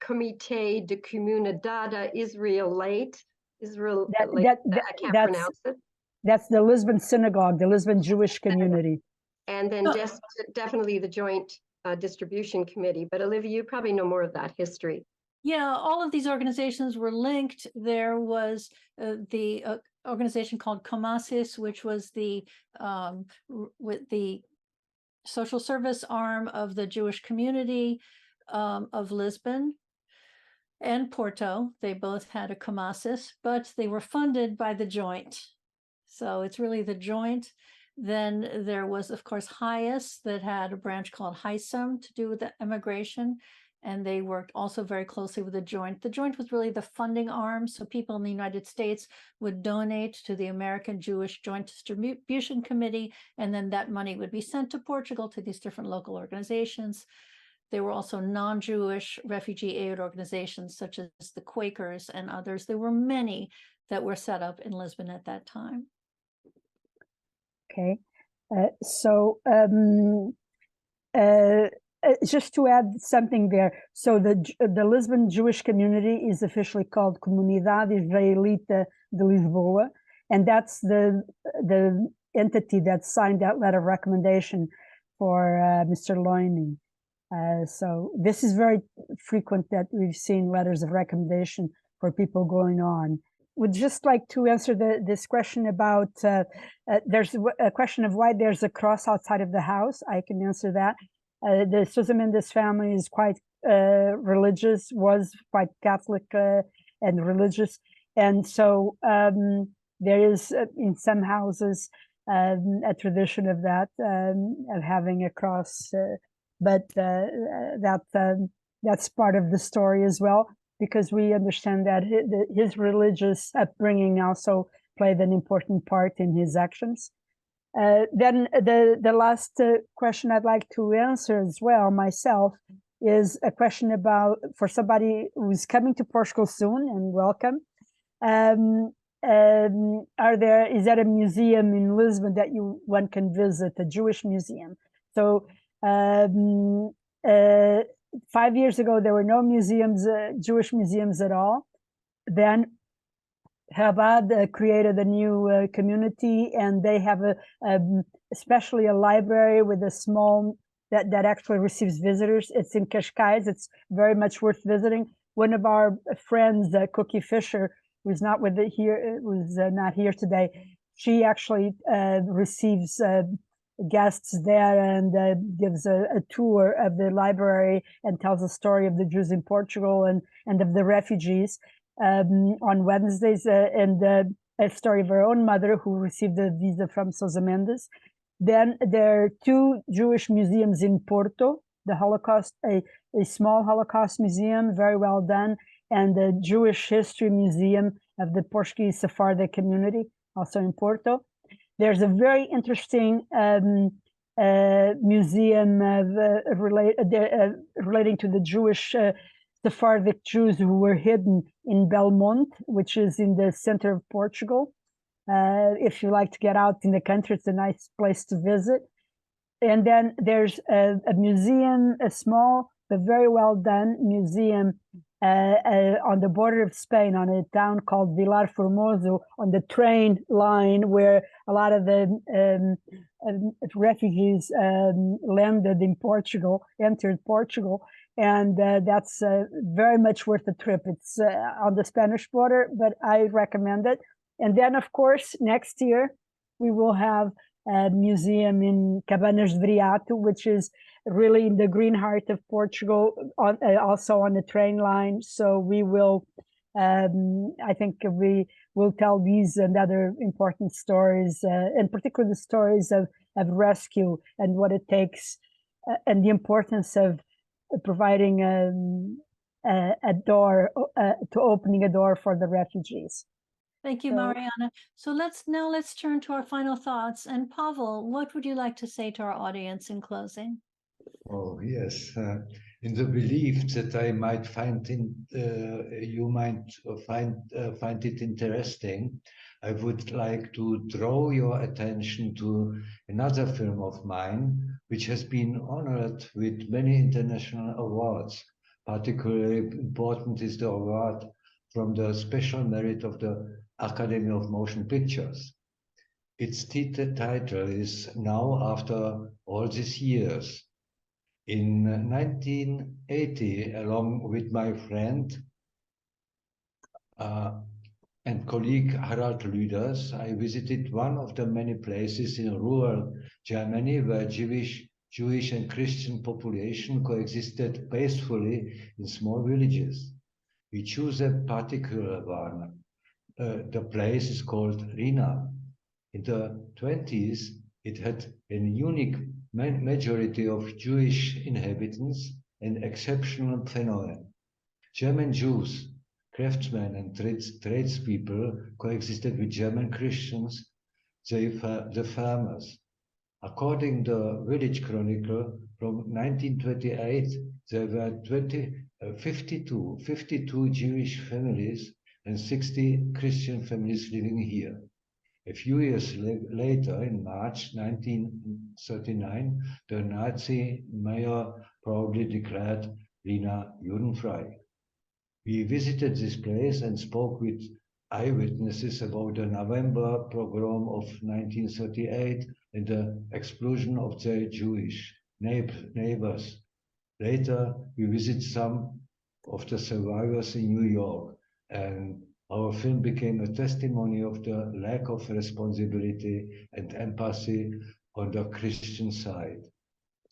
Comité de Comunidade Israelite. I can't pronounce it. That's the Lisbon Synagogue, the Lisbon Jewish community. And then just definitely the Joint Distribution Committee. But Olivia, you probably know more of that history. Yeah, all of these organizations were linked. There was the organization called Comasis, which was with the social service arm of the Jewish community of Lisbon. and Porto. They both had a Kamasis, but they were funded by the joint. So it's really the joint. Then there was, of course, HIAS that had a branch called HISUM to do with the immigration. And they worked also very closely with the joint. The joint was really the funding arm. So people in the United States would donate to the American Jewish Joint Distribution Committee. And then that money would be sent to Portugal to these different local organizations. There were also non-Jewish refugee aid organizations, such as the Quakers and others. There were many that were set up in Lisbon at that time. Okay. Just to add something there, so the Lisbon Jewish community is officially called Comunidade Israelita de Lisboa, and that's the entity that signed that letter of recommendation for Mr. Loining. So this is very frequent that we've seen letters of recommendation for people going on. Would just like to answer this question about there's a question of why there's a cross outside of the house. I can answer that. The Sousa Mendes family is quite was quite Catholic and religious. And so there is in some houses a tradition of that, of having a cross, but that's part of the story as well, because we understand that his religious upbringing also played an important part in his actions. Then the last question I'd like to answer as well myself is a question about, for somebody who's coming to Portugal soon, and welcome. Is there a museum in Lisbon that one can visit, a Jewish museum? So 5 years ago, there were no museums, Jewish museums at all. Then Chabad created a new community, and they have especially a library with a small that actually receives visitors. It's in Cascais. It's very much worth visiting. One of our friends, Cookie Fisher, who's not not here today, she actually receives guests there and gives a tour of the library and tells the story of the Jews in Portugal and of the refugees on Wednesdays, and a story of her own mother who received a visa from Sousa Mendes. Then there are 2 Jewish museums in Porto, the Holocaust, a small Holocaust museum, very well done, and the Jewish History Museum of the Portuguese Sephardic community, also in Porto. There's a very interesting museum relating to the Jewish Sephardic Jews who were hidden in Belmonte, which is in the center of Portugal. If you like to get out in the country, it's a nice place to visit. And then there's a museum, a small but very well done museum on the border of Spain, on a town called Vilar Formoso, on the train line where a lot of the refugees landed in Portugal, entered Portugal. And that's very much worth the trip. It's on the Spanish border, but I recommend it. And then, of course, next year, we will have a museum in Cabanas de Viriato, which is really in the green heart of Portugal, also on the train line. So we will, I think we will tell these and other important stories, in particular the stories of rescue and what it takes, and the importance of providing a door, to opening a door for the refugees. Thank you, Mariana. So let's turn to our final thoughts. And Pavel, what would you like to say to our audience in closing? Oh, yes. In the belief that I might find you might find it interesting, I would like to draw your attention to another film of mine, which has been honored with many international awards. Particularly important is the award from the Special Merit of the Academy of Motion Pictures. Its title is Now After All These Years. In 1980, along with my friend and colleague Harald Lüders, I visited one of the many places in rural Germany where Jewish and Christian population coexisted peacefully in small villages. We choose a particular one. The place is called Rina. In the 20s, it had a unique majority of Jewish inhabitants, an exceptional phenomenon. German Jews, craftsmen and tradespeople coexisted with German Christians, the farmers. According to the Village Chronicle from 1928, there were 52 Jewish families and 60 Christian families living here. A few years later, in March 1939, the Nazi mayor proudly declared Rina Judenfrei. We visited this place and spoke with eyewitnesses about the November pogrom of 1938 and the explosion of their Jewish neighbors. Later, we visited some of the survivors in New York, and our film became a testimony of the lack of responsibility and empathy on the Christian side.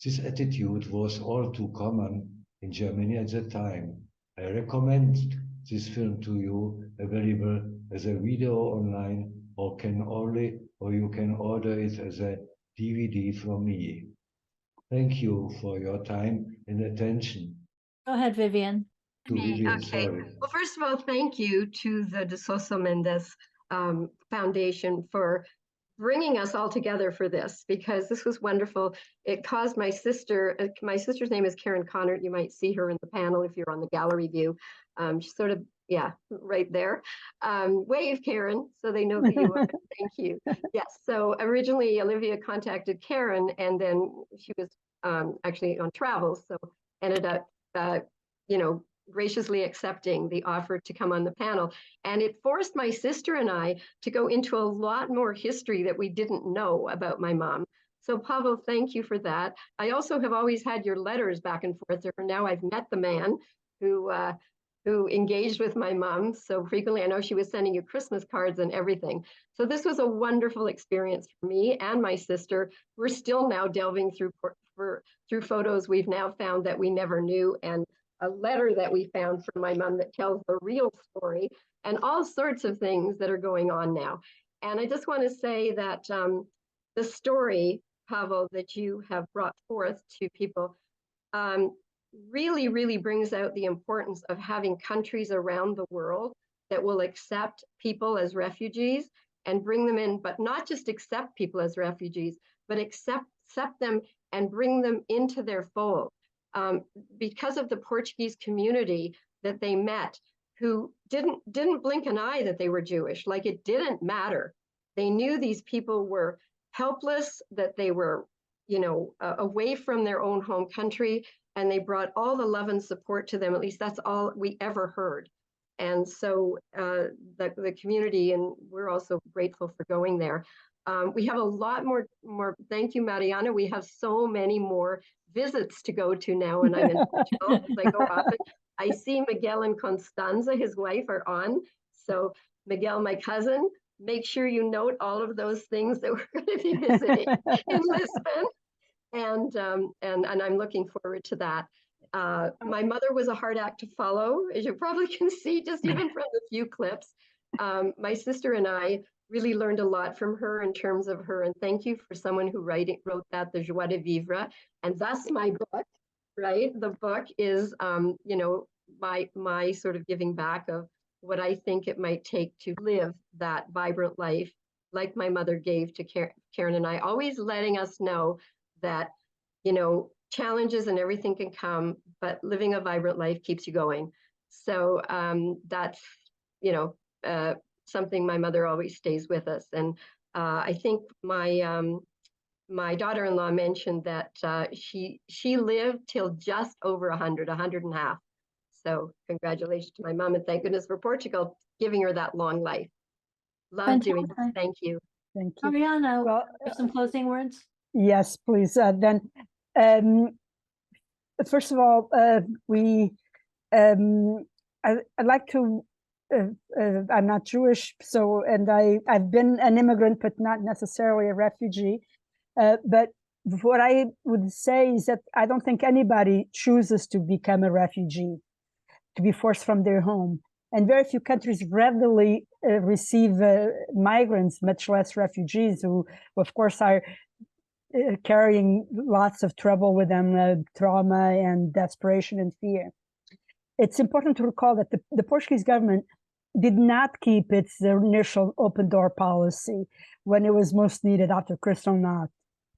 This attitude was all too common in Germany at the time. I recommend this film to you, available as a video online, or you can order it as a DVD from me. Thank you for your time and attention. Go ahead, Vivian. To Vivian, Okay. sorry. Well, first of all, thank you to the Sousa Mendes Foundation for bringing us all together for this, because this was wonderful. It caused my sister's name is Karen Connert. You might see her in the panel if you're on the gallery view. She's sort of, yeah, right there. Wave, Karen, so they know that you are. Thank you. Yes, so originally Olivia contacted Karen, and then she was actually on travel, so ended up, graciously accepting the offer to come on the panel. And it forced my sister and I to go into a lot more history that we didn't know about my mom. So Pavel, thank you for that. I also have always had your letters back and forth to her. Now I've met the man who engaged with my mom so frequently. I know she was sending you Christmas cards and everything. So this was a wonderful experience for me and my sister. We're still now delving through photos we've now found that we never knew, and a letter that we found from my mom that tells the real story, and all sorts of things that are going on now. And I just want to say that the story, Pavel, that you have brought forth to people really, really brings out the importance of having countries around the world that will accept people as refugees and bring them in, but not just accept people as refugees, but accept them and bring them into their fold. Because of the Portuguese community that they met, who didn't blink an eye that they were Jewish, like it didn't matter. They knew these people were helpless, that they were, away from their own home country, and they brought all the love and support to them. At least that's all we ever heard. And so the community, and we're also grateful for going there. We have a lot more, thank you, Mariana. We have so many more visits to go to now when I'm in Portugal. As I go often. I see Miguel and Constanza, his wife, are on. So Miguel, my cousin, make sure you note all of those things that we're going to be visiting in Lisbon. And I'm looking forward to that. My mother was a hard act to follow, as you probably can see, just even from the few clips. My sister and I really learned a lot from her in terms of her, and thank you for someone who wrote that, the Joie de Vivre, and thus my book, right? The book is, my sort of giving back of what I think it might take to live that vibrant life, like my mother gave to Karen and I, always letting us know that, challenges and everything can come, but living a vibrant life keeps you going. So that's, something my mother always stays with us. And I think my daughter-in-law mentioned that she lived till just over 100 and a half. So congratulations to my mom, and thank goodness for Portugal giving her that long life. Love doing this. Thank you. Thank you. Mariana, Well, some closing words? Yes, please. First of all, I'd like to, I'm not Jewish, and I've been an immigrant, but not necessarily a refugee. But what I would say is that I don't think anybody chooses to become a refugee. to be forced from their home. And very few countries readily receive migrants, much less refugees, who, of course, are carrying lots of trouble with them, trauma and desperation and fear. It's important to recall that the Portuguese government did not keep its initial open door policy when it was most needed after Kristallnacht.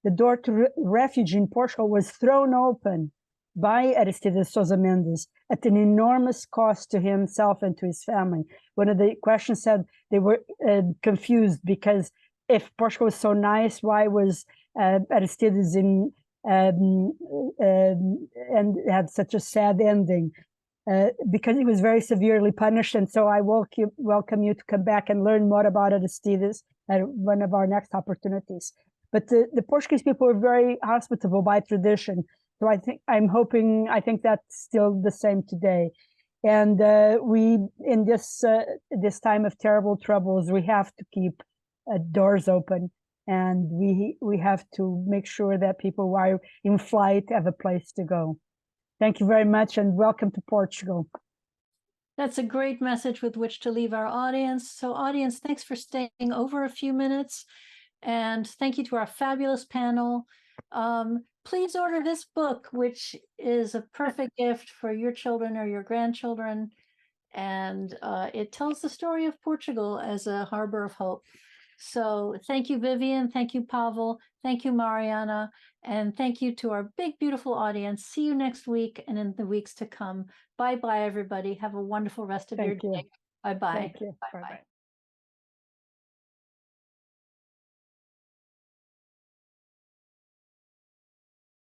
The door to refuge in Portugal was thrown open by Aristides Sousa Mendes at an enormous cost to himself and to his family. One of the questions said they were confused because if Portugal was so nice, why was Aristides in and had such a sad ending? Because he was very severely punished. And so I welcome you to come back and learn more about Aristides at one of our next opportunities. But the Portuguese people are very hospitable by tradition. So I think that's still the same today. And we, in this time of terrible troubles, we have to keep doors open. And we have to make sure that people who are in flight have a place to go. Thank you very much and welcome to Portugal. That's a great message with which to leave our audience. So audience, thanks for staying over a few minutes. And thank you to our fabulous panel. Please order this book, which is a perfect gift for your children or your grandchildren. And it tells the story of Portugal as a harbor of hope. So thank you, Vivian. Thank you, Pavel. Thank you, Mariana. And thank you to our big, beautiful audience. See you next week and in the weeks to come. Bye-bye, everybody. Have a wonderful rest of your day. Bye-bye. Thank you. Bye-bye.